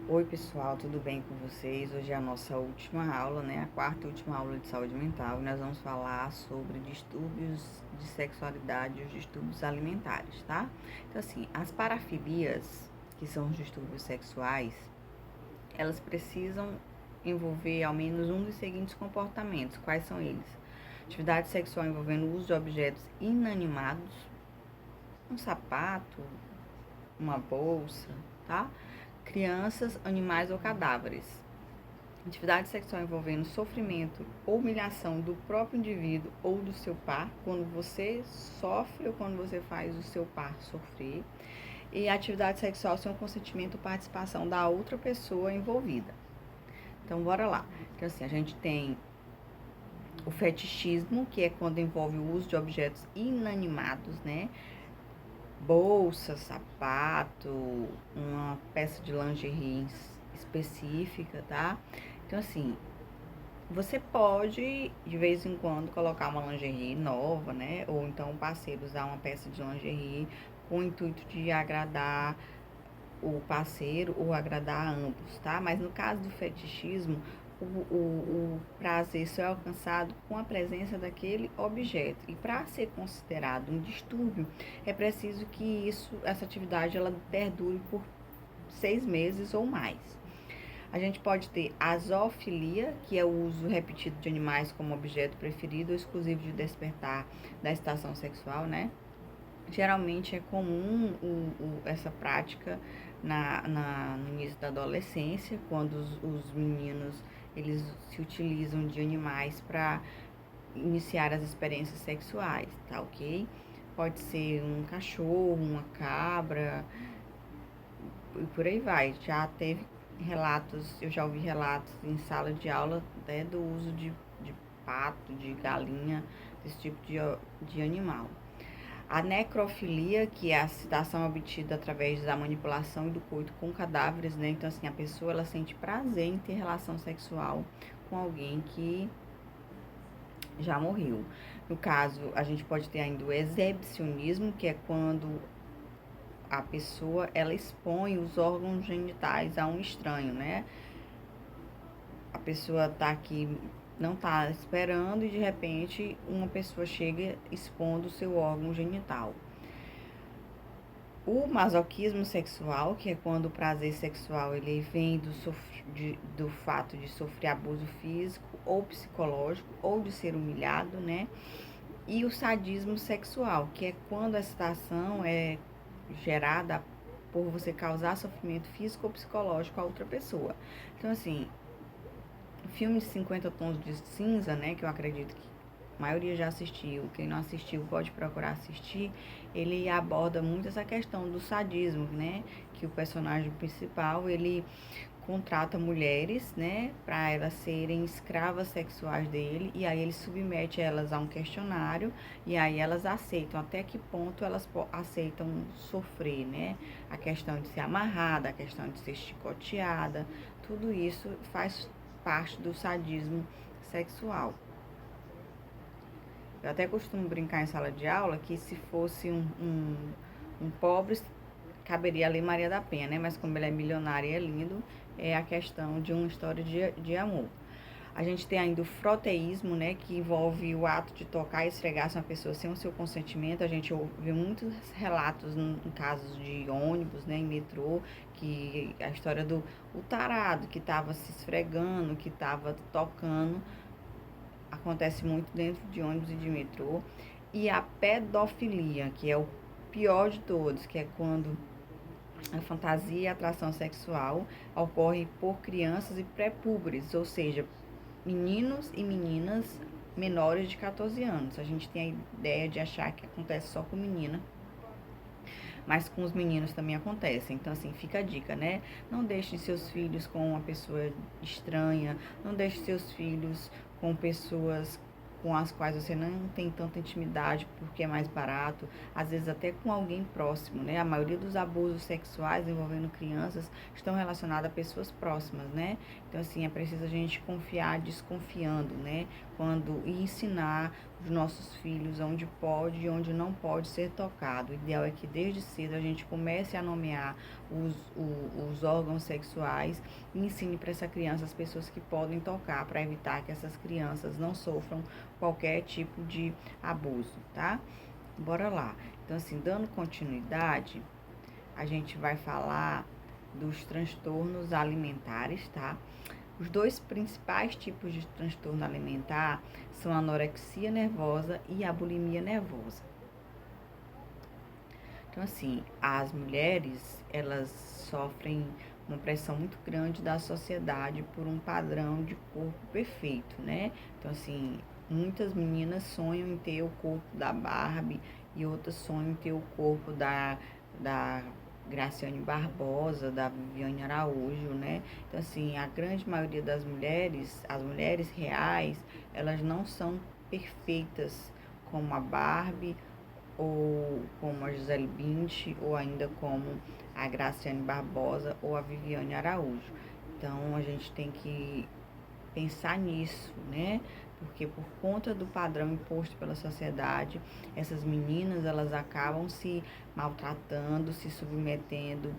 Oi pessoal, tudo bem com vocês? Hoje é a nossa última aula, né? A quarta e última aula de saúde mental. E nós vamos falar sobre distúrbios de sexualidade e os distúrbios alimentares, tá? Então, assim, as parafilias, que são os distúrbios sexuais, elas precisam envolver ao menos um dos seguintes comportamentos. Quais são eles? Atividade sexual envolvendo o uso de objetos inanimados, um sapato, uma bolsa, tá? Crianças, animais ou cadáveres. Atividade sexual envolvendo sofrimento ou humilhação do próprio indivíduo ou do seu par, quando você sofre ou quando você faz o seu par sofrer. E atividade sexual sem o consentimento ou participação da outra pessoa envolvida. Então, bora lá. Então, assim, a gente tem o fetichismo, que é quando envolve o uso de objetos inanimados, né? Bolsa, sapato, uma peça de lingerie específica, tá? Então, assim, você pode, de vez em quando, colocar uma lingerie nova, né? Ou então o parceiro usar uma peça de lingerie com o intuito de agradar o parceiro ou agradar a ambos, tá? Mas no caso do fetichismo, o prazer só é alcançado com a presença daquele objeto. E para ser considerado um distúrbio, é preciso que essa atividade, ela perdure por 6 meses ou mais. A gente pode ter a zoofilia, que é o uso repetido de animais como objeto preferido ou exclusivo de despertar da excitação sexual, né? Geralmente é comum essa prática no início da adolescência, quando os meninos eles se utilizam de animais para iniciar as experiências sexuais, tá ok? Pode ser um cachorro, uma cabra e por aí vai. Já teve relatos, eu já ouvi relatos em sala de aula, né, do uso de pato, de galinha, desse tipo de animal. A necrofilia, que é a excitação obtida através da manipulação e do coito com cadáveres, né? Então, assim, a pessoa, ela sente prazer em ter relação sexual com alguém que já morreu. No caso, a gente pode ter ainda o exibicionismo, que é quando a pessoa, ela expõe os órgãos genitais a um estranho, né? A pessoa tá aqui, não tá esperando e, de repente, uma pessoa chega expondo o seu órgão genital. O masoquismo sexual, que é quando o prazer sexual ele vem do fato de sofrer abuso físico ou psicológico ou de ser humilhado, né? E o sadismo sexual, que é quando a excitação é gerada por você causar sofrimento físico ou psicológico a outra pessoa. Então, assim, o filme 50 Tons de Cinza, né, que eu acredito que a maioria já assistiu, quem não assistiu pode procurar assistir, ele aborda muito essa questão do sadismo, né, que o personagem principal, ele contrata mulheres, né, para elas serem escravas sexuais dele, e aí ele submete elas a um questionário, e aí elas aceitam, até que ponto elas aceitam sofrer, né, a questão de ser amarrada, a questão de ser chicoteada, tudo isso faz parte do sadismo sexual. Eu até costumo brincar em sala de aula que se fosse um pobre, caberia a Lei Maria da Penha, né? Mas como ele é milionário e é lindo, é a questão de uma história de amor. A gente tem ainda o froteísmo, né? Que envolve o ato de tocar e esfregar uma pessoa sem o seu consentimento. A gente ouve muitos relatos em casos de ônibus, né? Em metrô, que a história do o tarado que estava se esfregando, que estava tocando, acontece muito dentro de ônibus e de metrô. E a pedofilia, que é o pior de todos, que é quando a fantasia e a atração sexual ocorre por crianças e pré-púberes, ou seja, meninos e meninas menores de 14 anos. A gente tem a ideia de achar que acontece só com menina, mas com os meninos também acontece. Então, assim, fica a dica, né? Não deixe seus filhos com uma pessoa estranha, não deixe seus filhos com pessoas com as quais você não tem tanta intimidade porque é mais barato, às vezes até com alguém próximo, né? A maioria dos abusos sexuais envolvendo crianças estão relacionados a pessoas próximas, né? Então, assim, é preciso a gente confiar desconfiando, né? E ensinar os nossos filhos onde pode e onde não pode ser tocado. O ideal é que desde cedo a gente comece a nomear os órgãos sexuais e ensine para essa criança as pessoas que podem tocar, para evitar que essas crianças não sofram qualquer tipo de abuso, tá? Bora lá. Então, assim, dando continuidade, a gente vai falar dos transtornos alimentares, tá? Os dois principais tipos de transtorno alimentar são a anorexia nervosa e a bulimia nervosa. Então, assim, as mulheres, elas sofrem uma pressão muito grande da sociedade por um padrão de corpo perfeito, né? Então, assim, muitas meninas sonham em ter o corpo da Barbie e outras sonham em ter o corpo da Graciane Barbosa, da Viviane Araújo, né? Então, assim, a grande maioria das mulheres, as mulheres reais, elas não são perfeitas como a Barbie, ou como a Gisele Bündchen, ou ainda como a Graciane Barbosa ou a Viviane Araújo. Então, a gente tem que pensar nisso, né? Porque por conta do padrão imposto pela sociedade, essas meninas, elas acabam se maltratando, se submetendo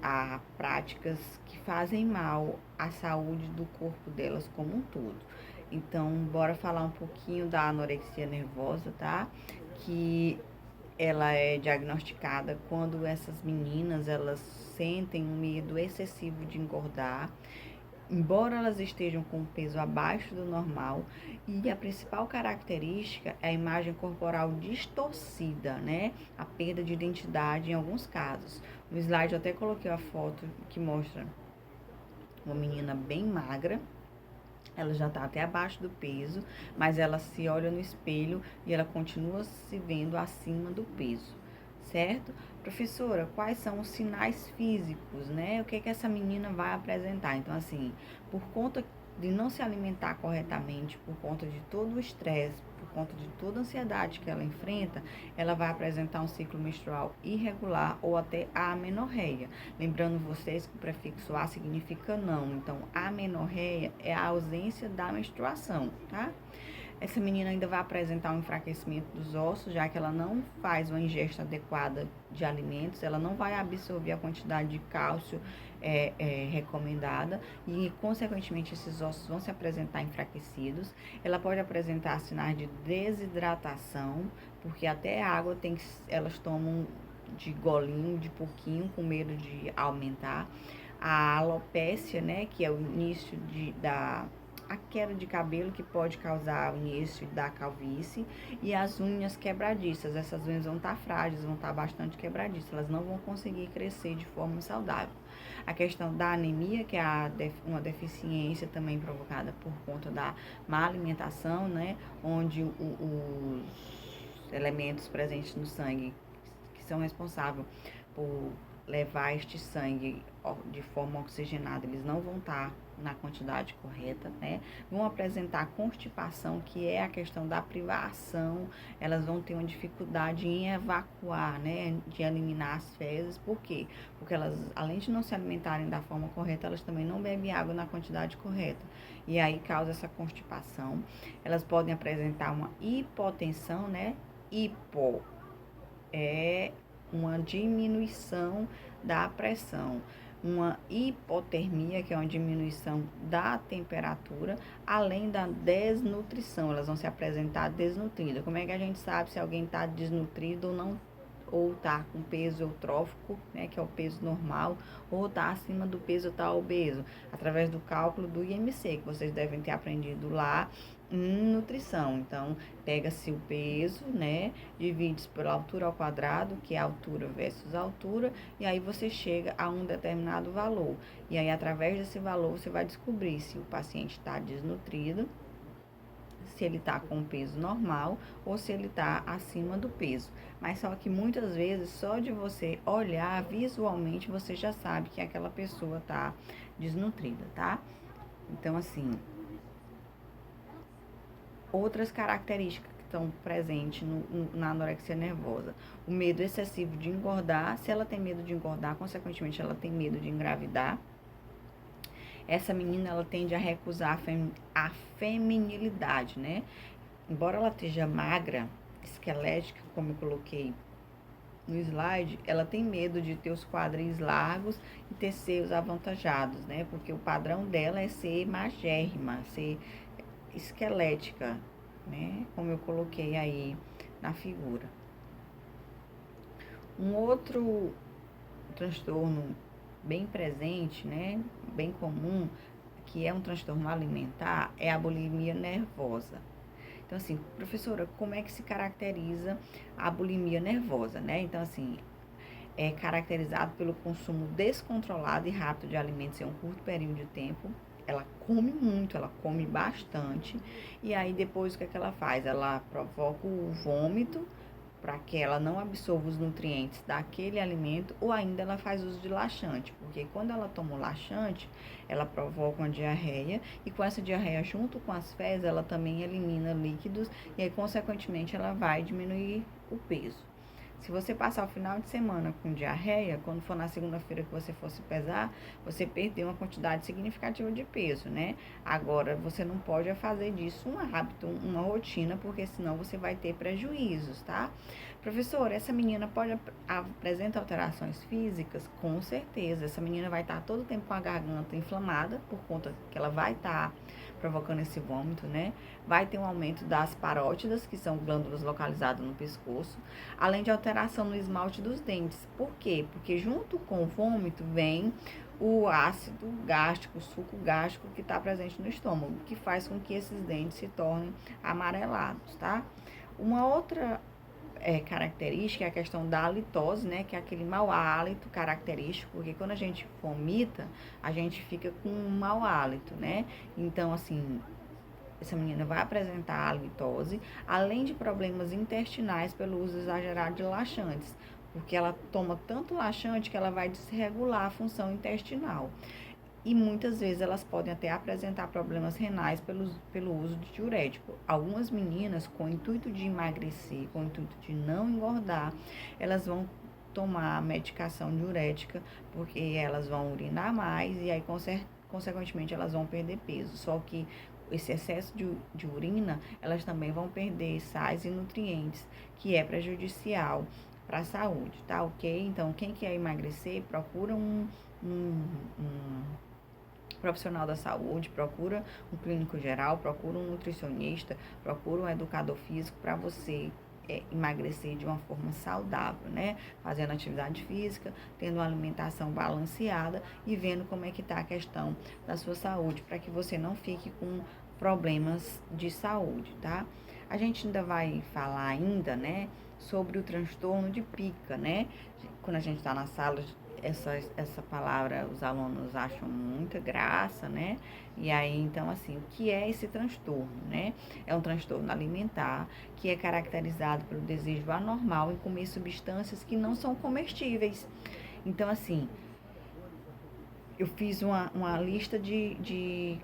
a práticas que fazem mal à saúde do corpo delas como um todo. Então, bora falar um pouquinho da anorexia nervosa, tá? Que ela é diagnosticada quando essas meninas, elas sentem um medo excessivo de engordar, embora elas estejam com um peso abaixo do normal, e a principal característica é a imagem corporal distorcida, né? A perda de identidade em alguns casos. No slide eu até coloquei a foto que mostra uma menina bem magra. Ela já está até abaixo do peso, mas ela se olha no espelho e ela continua se vendo acima do peso, certo? Professora, quais são os sinais físicos, né? O que é que essa menina vai apresentar? Então, assim, por conta de não se alimentar corretamente, por conta de todo o estresse, por conta de toda a ansiedade que ela enfrenta, ela vai apresentar um ciclo menstrual irregular ou até amenorreia. Lembrando vocês que o prefixo a significa não, então amenorreia é a ausência da menstruação, tá? Essa menina ainda vai apresentar um enfraquecimento dos ossos, já que ela não faz uma ingesta adequada de alimentos, ela não vai absorver a quantidade de cálcio recomendada e, consequentemente, esses ossos vão se apresentar enfraquecidos. Ela pode apresentar sinais de desidratação, porque até a água elas tomam de golinho, de pouquinho, com medo de aumentar. A alopécia, né, que é o início a queda de cabelo, que pode causar o início da calvície, e as unhas quebradiças. Essas unhas vão estar frágeis, vão estar bastante quebradiças, elas não vão conseguir crescer de forma saudável. A questão da anemia, que é uma deficiência também provocada por conta da má alimentação, né, onde os elementos presentes no sangue que são responsáveis por levar este sangue de forma oxigenada, eles não vão estar na quantidade correta, né? Vão apresentar constipação, que é a questão da privação, elas vão ter uma dificuldade em evacuar, né? De eliminar as fezes, por quê? Porque elas, além de não se alimentarem da forma correta, elas também não bebem água na quantidade correta, e aí causa essa constipação. Elas podem apresentar uma hipotensão, né? Hipo é uma diminuição da pressão, uma hipotermia, que é uma diminuição da temperatura, além da desnutrição. Elas vão se apresentar desnutridas. Como é que a gente sabe se alguém está desnutrido ou não, ou está com peso eutrófico, né, que é o peso normal, ou está acima do peso, está obeso? Através do cálculo do IMC, que vocês devem ter aprendido lá em nutrição. Então, pega-se o peso, né, divide-se pela altura ao quadrado, que é a altura versus a altura, e aí você chega a um determinado valor. E aí, através desse valor, você vai descobrir se o paciente está desnutrido, se ele está com peso normal ou se ele está acima do peso. Mas só que muitas vezes, só de você olhar visualmente, você já sabe que aquela pessoa está desnutrida, tá? Então, assim, outras características que estão presentes na anorexia nervosa: o medo excessivo de engordar. Se ela tem medo de engordar, consequentemente ela tem medo de engravidar. Essa menina, ela tende a recusar a feminilidade, né? embora ela esteja magra, esquelética, como eu coloquei no slide, ela tem medo de ter os quadris largos e ter seios avantajados, né? Porque o padrão dela é ser magérrima, ser esquelética, né? Como eu coloquei aí na figura. Um outro transtorno bem presente, né? Bem comum, que é um transtorno alimentar, é a bulimia nervosa. Então, assim, professora, como é que se caracteriza a bulimia nervosa, né? Então, assim, é caracterizado pelo consumo descontrolado e rápido de alimentos em um curto período de tempo. Ela come muito, ela come bastante. E aí, depois, o que é que ela faz? Ela provoca o vômito para que ela não absorva os nutrientes daquele alimento, ou ainda ela faz uso de laxante, porque quando ela toma o laxante, ela provoca uma diarreia, e com essa diarreia junto com as fezes, ela também elimina líquidos, e aí, consequentemente, ela vai diminuir o peso. Se você passar o final de semana com diarreia, quando for na segunda-feira que você for se pesar, você perdeu uma quantidade significativa de peso, né? Agora, você não pode fazer disso um hábito, uma rotina, porque senão você vai ter prejuízos, tá? Professor, essa menina pode apresentar alterações físicas? Com certeza. Essa menina vai estar todo o tempo com a garganta inflamada, por conta que ela vai estar provocando esse vômito, né? Vai ter um aumento das parótidas, que são glândulas localizadas no pescoço, além de alteração no esmalte dos dentes. Por quê? Porque junto com o vômito vem o ácido gástrico, o suco gástrico que está presente no estômago, que faz com que esses dentes se tornem amarelados, tá? Uma outra característica é a questão da halitose, né? Que é aquele mau hálito característico, porque quando a gente vomita, a gente fica com um mau hálito, né? Então, assim, essa menina vai apresentar halitose, além de problemas intestinais pelo uso exagerado de laxantes, porque ela toma tanto laxante que ela vai desregular a função intestinal. E muitas vezes elas podem até apresentar problemas renais pelo uso de diurético. Algumas meninas, com o intuito de emagrecer, com o intuito de não engordar, elas vão tomar medicação diurética, porque elas vão urinar mais e aí, consequentemente, elas vão perder peso. Só que esse excesso de urina, elas também vão perder sais e nutrientes, que é prejudicial para a saúde, tá ok? Então, quem quer emagrecer, procura um profissional da saúde, procura um clínico geral, procura um nutricionista, procura um educador físico para você emagrecer de uma forma saudável, né? Fazendo atividade física, tendo uma alimentação balanceada e vendo como é que está a questão da sua saúde, para que você não fique com problemas de saúde, tá? A gente ainda vai falar ainda, né, sobre o transtorno de pica, né? Quando a gente está na sala, essa palavra os alunos acham muita graça, né? E aí, então, assim, o que é esse transtorno, né? É um transtorno alimentar que é caracterizado pelo desejo anormal em comer substâncias que não são comestíveis. Então, assim, eu fiz uma lista de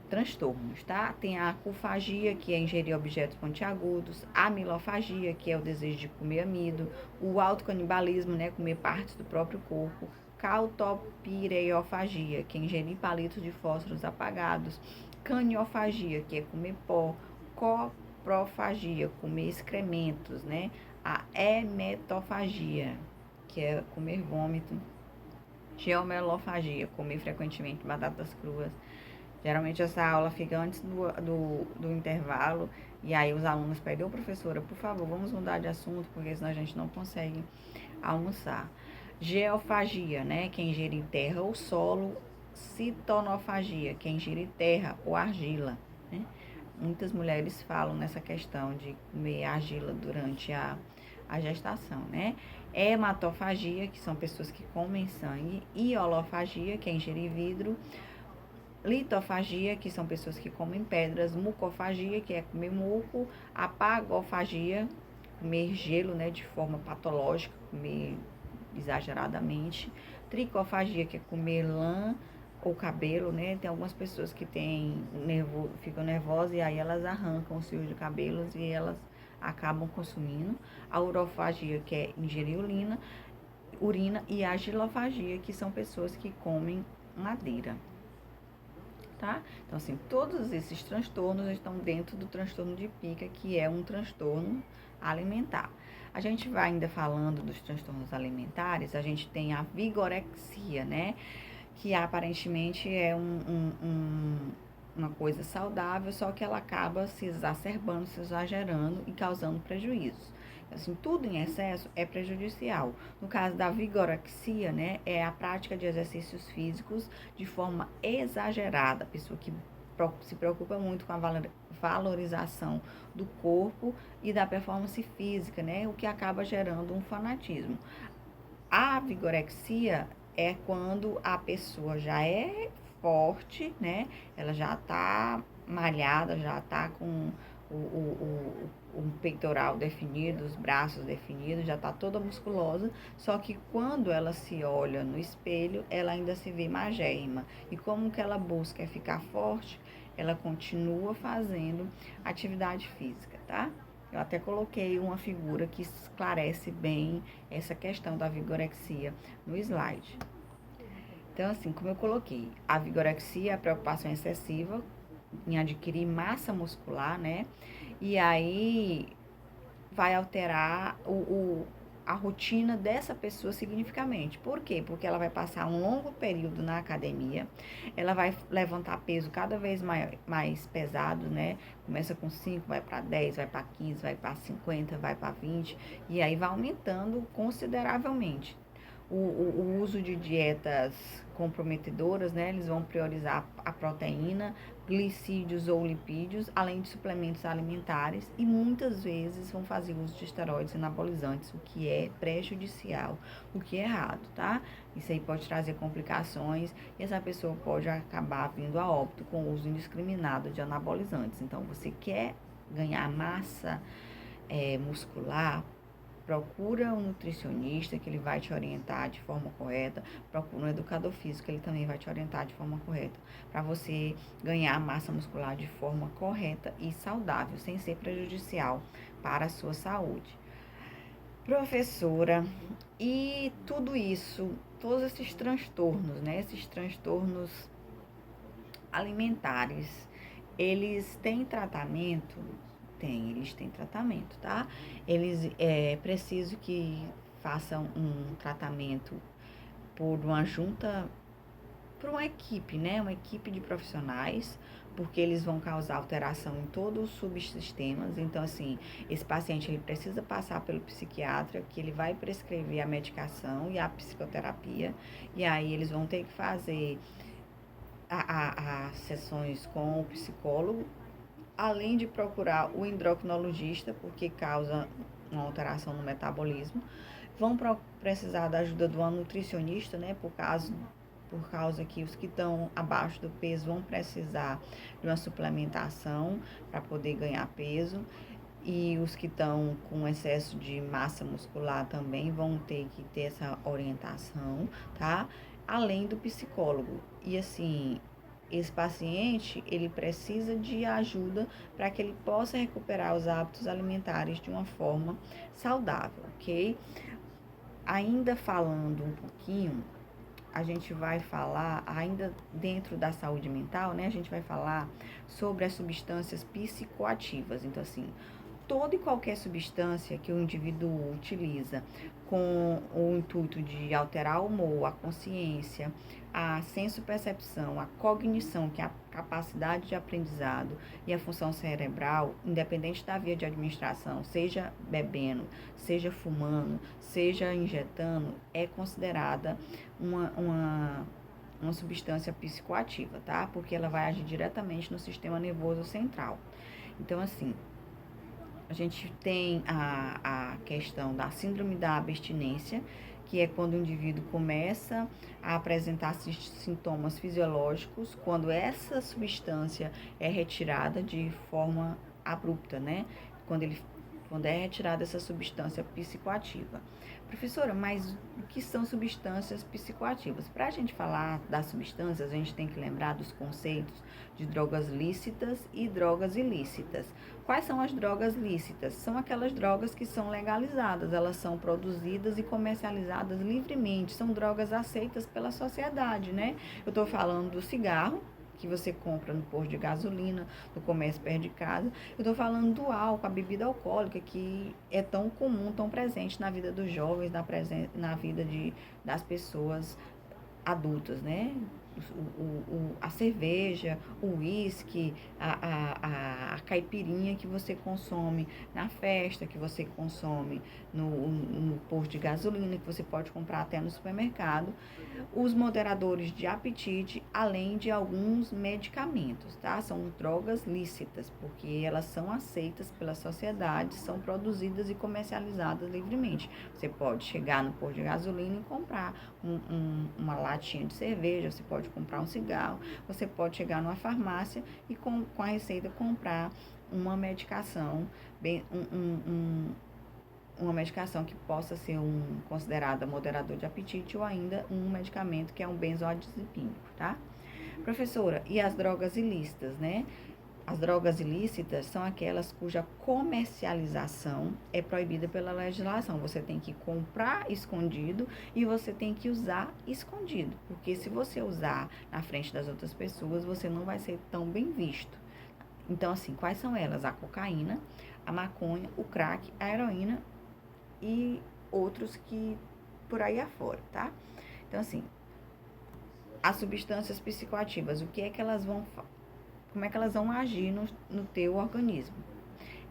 transtornos, tá? Tem a acufagia, que é ingerir objetos pontiagudos, a amilofagia, que é o desejo de comer amido, o autocanibalismo, né, comer partes do próprio corpo, cautopireofagia, que é ingerir palitos de fósforos apagados, caniofagia, que é comer pó, coprofagia, comer excrementos, né? A hemetofagia, que é comer vômito, geomelofagia, comer frequentemente batatas cruas. Geralmente essa aula fica antes do intervalo, e aí os alunos pedem: ô professora, por favor, vamos mudar de assunto, porque senão a gente não consegue almoçar. Geofagia, né? Que é ingerir terra ou solo. Citonofagia, que é ingerir terra ou argila, né? Muitas mulheres falam nessa questão de comer argila durante a gestação, né? Hematofagia, que são pessoas que comem sangue. Iolofagia, que é ingerir vidro. Litofagia, que são pessoas que comem pedras. Mucofagia, que é comer muco. Apagofagia, comer gelo, né, de forma patológica, comer exageradamente. Tricofagia, que é comer lã ou cabelo, né? Tem algumas pessoas que ficam nervosas e aí elas arrancam os fios de cabelos e elas acabam consumindo. A urofagia, que é ingerir urina, e a gilofagia, que são pessoas que comem madeira. tá? Então, assim, todos esses transtornos estão dentro do transtorno de pica, que é um transtorno alimentar. A gente vai ainda falando dos transtornos alimentares, a gente tem a vigorexia, né? Que aparentemente é uma coisa saudável, só que ela acaba se exacerbando, se exagerando e causando prejuízos. Assim, tudo em excesso é prejudicial. No caso da vigorexia, né, é a prática de exercícios físicos de forma exagerada. A pessoa que se preocupa muito com a valorização do corpo e da performance física, né, o que acaba gerando um fanatismo. A vigorexia é quando a pessoa já é forte, né? Ela já tá malhada, já tá com o peitoral definido, os braços definidos, já tá toda musculosa, só que quando ela se olha no espelho, ela ainda se vê magérrima. E como que ela busca ficar forte, ela continua fazendo atividade física, tá? Eu até coloquei uma figura que esclarece bem essa questão da vigorexia no slide. Então, assim, como eu coloquei, a vigorexia é a preocupação excessiva em adquirir massa muscular, né? E aí vai alterar a rotina dessa pessoa significativamente. Por quê? Porque ela vai passar um longo período na academia, ela vai levantar peso cada vez mais pesado, né? Começa com 5, vai para 10, vai para 15, vai para 50, vai para 20, e aí vai aumentando consideravelmente. O uso de dietas comprometedoras, né? Eles vão priorizar a proteína, glicídios ou lipídios, além de suplementos alimentares, e muitas vezes vão fazer uso de esteroides anabolizantes, o que é prejudicial, o que é errado, tá? Isso aí pode trazer complicações e essa pessoa pode acabar vindo a óbito com o uso indiscriminado de anabolizantes. Então, você quer ganhar massa muscular? Procura um nutricionista que ele vai te orientar de forma correta, procura um educador físico que ele também vai te orientar de forma correta, para você ganhar massa muscular de forma correta e saudável, sem ser prejudicial para a sua saúde. Professora, e tudo isso, todos esses transtornos, né, esses transtornos alimentares, eles têm tratamento? Eles têm tratamento, tá? Eles precisam que façam um tratamento por uma junta, por uma equipe, né? Uma equipe de profissionais, porque eles vão causar alteração em todos os subsistemas. Então, assim, esse paciente ele precisa passar pelo psiquiatra, que ele vai prescrever a medicação e a psicoterapia, e aí eles vão ter que fazer as sessões com o psicólogo, além de procurar o endocrinologista, porque causa uma alteração no metabolismo. Vão precisar da ajuda de uma nutricionista, né, por causa que os que estão abaixo do peso vão precisar de uma suplementação para poder ganhar peso. E os que estão com excesso de massa muscular também vão ter que ter essa orientação, tá? Além do psicólogo. E assim, esse paciente, ele precisa de ajuda para que ele possa recuperar os hábitos alimentares de uma forma saudável, ok? Ainda falando um pouquinho, a gente vai falar, ainda dentro da saúde mental, né? A gente vai falar sobre as substâncias psicoativas. Então, assim, toda e qualquer substância que o indivíduo utiliza com o intuito de alterar o humor, a consciência, a senso-percepção, a cognição, que é a capacidade de aprendizado e a função cerebral, independente da via de administração, seja bebendo, seja fumando, seja injetando, é considerada uma substância psicoativa, tá? Porque ela vai agir diretamente no sistema nervoso central. Então, assim, a gente tem a questão da síndrome da abstinência, que é quando o indivíduo começa a apresentar sintomas fisiológicos, quando essa substância é retirada de forma abrupta, né? Quando é retirada essa substância psicoativa. Professora, mas o que são substâncias psicoativas? Para a gente falar das substâncias, a gente tem que lembrar dos conceitos de drogas lícitas e drogas ilícitas. Quais são as drogas lícitas? São aquelas drogas que são legalizadas, elas são produzidas e comercializadas livremente, são drogas aceitas pela sociedade, né? Eu estou falando do cigarro, que você compra no posto de gasolina, no comércio perto de casa. Eu estou falando do álcool, a bebida alcoólica, que é tão comum, tão presente na vida dos jovens, na vida das pessoas adultas, né? A cerveja, o uísque, a caipirinha que você consome na festa, que você consome no posto de gasolina, que você pode comprar até no supermercado, os moderadores de apetite, além de alguns medicamentos, tá? São drogas lícitas, porque elas são aceitas pela sociedade, são produzidas e comercializadas livremente. Você pode chegar no posto de gasolina e comprar uma latinha de cerveja, você pode comprar um cigarro, você pode chegar numa farmácia e com a receita comprar uma medicação, uma medicação que possa ser considerada moderador de apetite ou ainda um medicamento que é um benzodiazepínico, tá? Professora, e as drogas ilícitas, né? As drogas ilícitas são aquelas cuja comercialização é proibida pela legislação. Você tem que comprar escondido e você tem que usar escondido. Porque se você usar na frente das outras pessoas, você não vai ser tão bem visto. Então, assim, quais são elas? A cocaína, a maconha, o crack, a heroína e outros que por aí afora, tá? Então, assim, as substâncias psicoativas, como é que elas vão agir no teu organismo?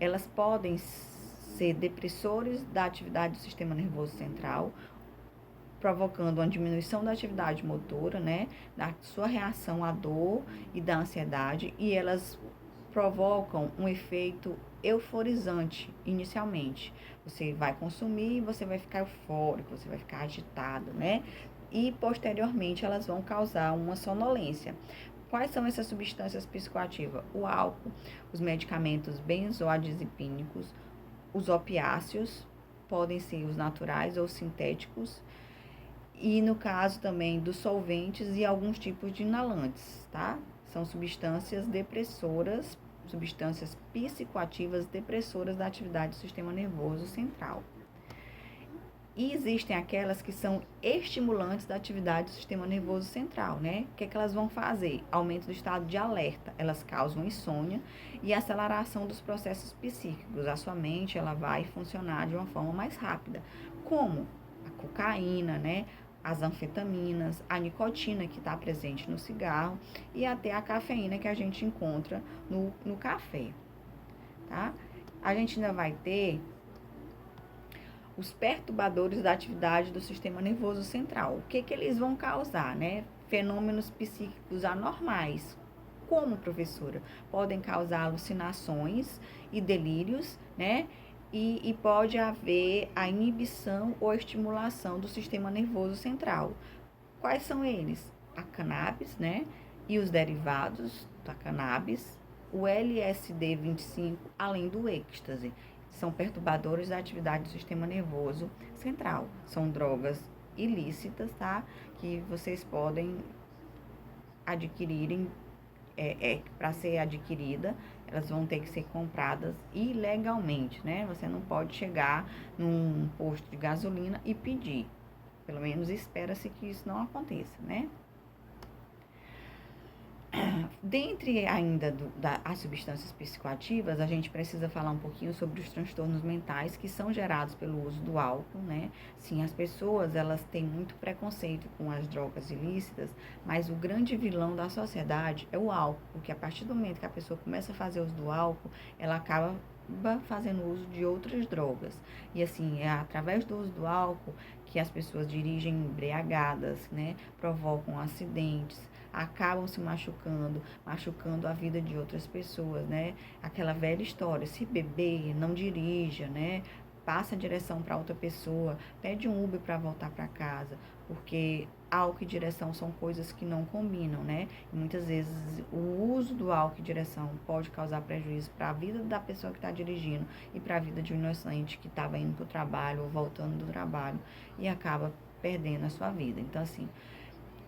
Elas podem ser depressores da atividade do sistema nervoso central, provocando uma diminuição da atividade motora, né, da sua reação à dor e da ansiedade, e elas provocam um efeito euforizante inicialmente. Você vai consumir e você vai ficar eufórico, você vai ficar agitado, né? E posteriormente elas vão causar uma sonolência. Quais são essas substâncias psicoativas? O álcool, os medicamentos benzodiazepínicos, os opiáceos, podem ser os naturais ou sintéticos, e no caso também dos solventes e alguns tipos de inalantes, tá? São substâncias depressoras, substâncias psicoativas depressoras da atividade do sistema nervoso central. E existem aquelas que são estimulantes da atividade do sistema nervoso central, né? O que é que elas vão fazer? Aumento do estado de alerta. Elas causam insônia e aceleração dos processos psíquicos. A sua mente, ela vai funcionar de uma forma mais rápida. Como a cocaína, né? As anfetaminas, a nicotina que está presente no cigarro e até a cafeína que a gente encontra no café, tá? A gente ainda vai ter os perturbadores da atividade do sistema nervoso central. O que eles vão causar, né? Fenômenos psíquicos anormais. Como, professora? Podem causar alucinações e delírios, né? E pode haver a inibição ou estimulação do sistema nervoso central. Quais são eles? A cannabis, né? E os derivados da cannabis, o LSD-25, além do êxtase. São perturbadores da atividade do sistema nervoso central. São drogas ilícitas, tá? Que vocês podem adquirirem, para ser adquirida, elas vão ter que ser compradas ilegalmente, né? Você não pode chegar num posto de gasolina e pedir. Pelo menos espera-se que isso não aconteça, né? Dentre ainda as substâncias psicoativas, a gente precisa falar um pouquinho sobre os transtornos mentais que são gerados pelo uso do álcool, né? Sim, as pessoas, elas têm muito preconceito com as drogas ilícitas, mas o grande vilão da sociedade é o álcool, porque a partir do momento que a pessoa começa a fazer uso do álcool, ela acaba fazendo uso de outras drogas. E assim, é através do uso do álcool que as pessoas dirigem embriagadas, né? Provocam acidentes, acabam se machucando a vida de outras pessoas, né? Aquela velha história, se beber, não dirija, né? Passa a direção para outra pessoa, pede um Uber para voltar para casa, porque álcool e direção são coisas que não combinam, né? E muitas vezes o uso do álcool e direção pode causar prejuízo para a vida da pessoa que está dirigindo e para a vida de um inocente que estava indo para o trabalho ou voltando do trabalho e acaba perdendo a sua vida. Então, assim,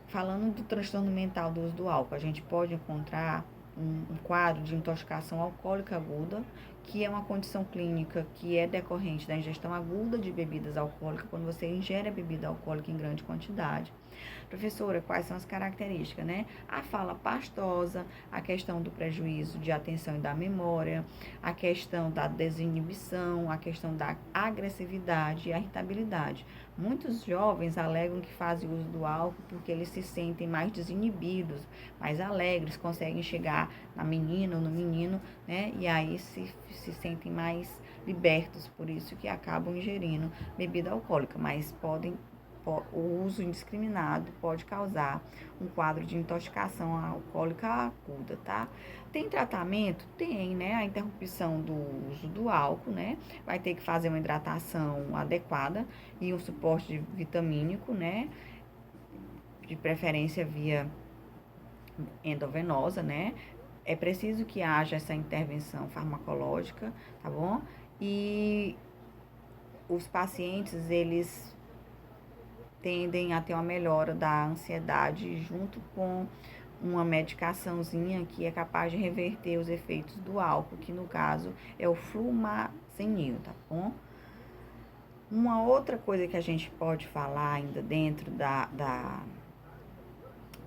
falando do transtorno mental do uso do álcool, a gente pode encontrar um quadro de intoxicação alcoólica aguda, que é uma condição clínica que é decorrente da ingestão aguda de bebidas alcoólicas, quando você ingere a bebida alcoólica em grande quantidade. Professora, quais são as características, né? A fala pastosa, a questão do prejuízo de atenção e da memória, a questão da desinibição, a questão da agressividade e a irritabilidade. Muitos jovens alegam que fazem uso do álcool porque eles se sentem mais desinibidos, mais alegres, conseguem chegar na menina ou no menino, né? E aí se sentem mais libertos, por isso que acabam ingerindo bebida alcoólica, mas o uso indiscriminado pode causar um quadro de intoxicação alcoólica aguda, tá? Tem tratamento? Tem, né? A interrupção do uso do álcool, né? Vai ter que fazer uma hidratação adequada e um suporte vitamínico, né? De preferência via endovenosa, né? É preciso que haja essa intervenção farmacológica, tá bom? E os pacientes, eles tendem a ter uma melhora da ansiedade junto com uma medicaçãozinha que é capaz de reverter os efeitos do álcool, que no caso é o flumazenil, tá bom? Uma outra coisa que a gente pode falar ainda dentro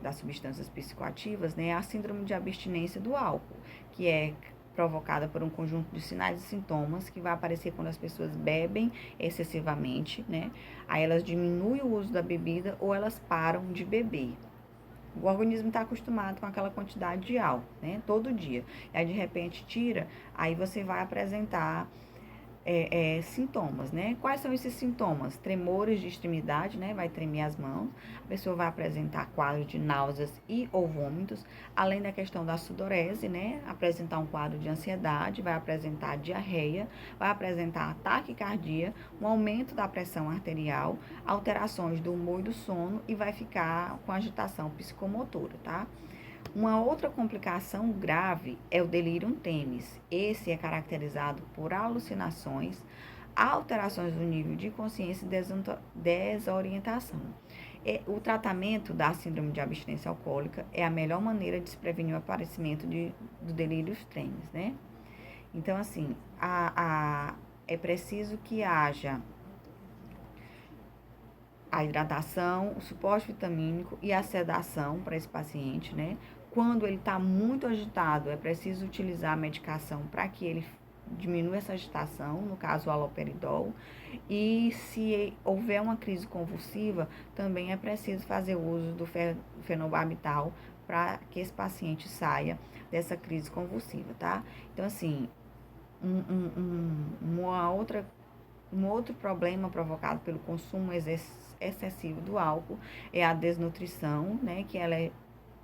das substâncias psicoativas, né, é a síndrome de abstinência do álcool, que é provocada por um conjunto de sinais e sintomas que vai aparecer quando as pessoas bebem excessivamente, né? Aí elas diminuem o uso da bebida ou elas param de beber. O organismo está acostumado com aquela quantidade de álcool, né? Todo dia. E aí de repente tira, aí você vai apresentar sintomas, né? Quais são esses sintomas? Tremores de extremidade, né? Vai tremer as mãos, a pessoa vai apresentar quadro de náuseas e ou vômitos, além da questão da sudorese, né? Apresentar um quadro de ansiedade, vai apresentar diarreia, vai apresentar taquicardia, um aumento da pressão arterial, alterações do humor e do sono e vai ficar com agitação psicomotora, tá? Uma outra complicação grave é o delirium tremens. Esse é caracterizado por alucinações, alterações do nível de consciência e desorientação. O tratamento da síndrome de abstinência alcoólica é a melhor maneira de se prevenir o aparecimento do delírio tremens, né? Então, assim, é preciso que haja a hidratação, o suporte vitamínico e a sedação para esse paciente, né? Quando ele está muito agitado, é preciso utilizar a medicação para que ele diminua essa agitação, no caso o haloperidol. E se houver uma crise convulsiva, também é preciso fazer uso do fenobarbital para que esse paciente saia dessa crise convulsiva, tá? Então, assim, um outro problema provocado pelo consumo excessivo do álcool é a desnutrição, né? Que ela é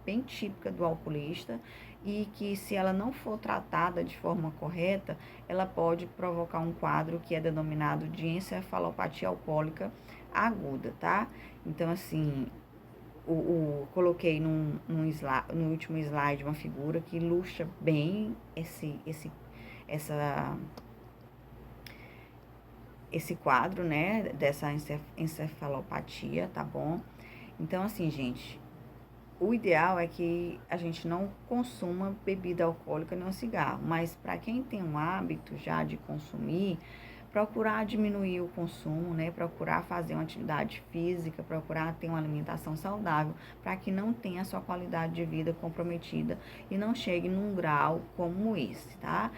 bem típica do alcoolista e que, se ela não for tratada de forma correta, ela pode provocar um quadro que é denominado de encefalopatia alcoólica aguda, tá? Então, assim, coloquei no último slide uma figura que ilustra bem esse quadro, né, dessa encefalopatia, tá bom? Então, assim, gente, o ideal é que a gente não consuma bebida alcoólica nem um cigarro, mas para quem tem um hábito já de consumir, procurar diminuir o consumo, né? Procurar fazer uma atividade física, procurar ter uma alimentação saudável, para que não tenha a sua qualidade de vida comprometida e não chegue num grau como esse, tá?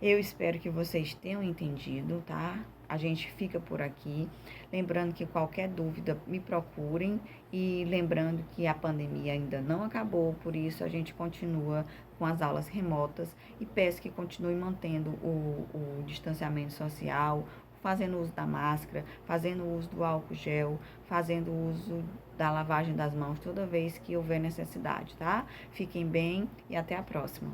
Eu espero que vocês tenham entendido, tá? A gente fica por aqui. Lembrando que qualquer dúvida, me procurem. E lembrando que a pandemia ainda não acabou, por isso a gente continua com as aulas remotas. E peço que continue mantendo o distanciamento social, fazendo uso da máscara, fazendo uso do álcool gel, fazendo uso da lavagem das mãos toda vez que houver necessidade, tá? Fiquem bem e até a próxima.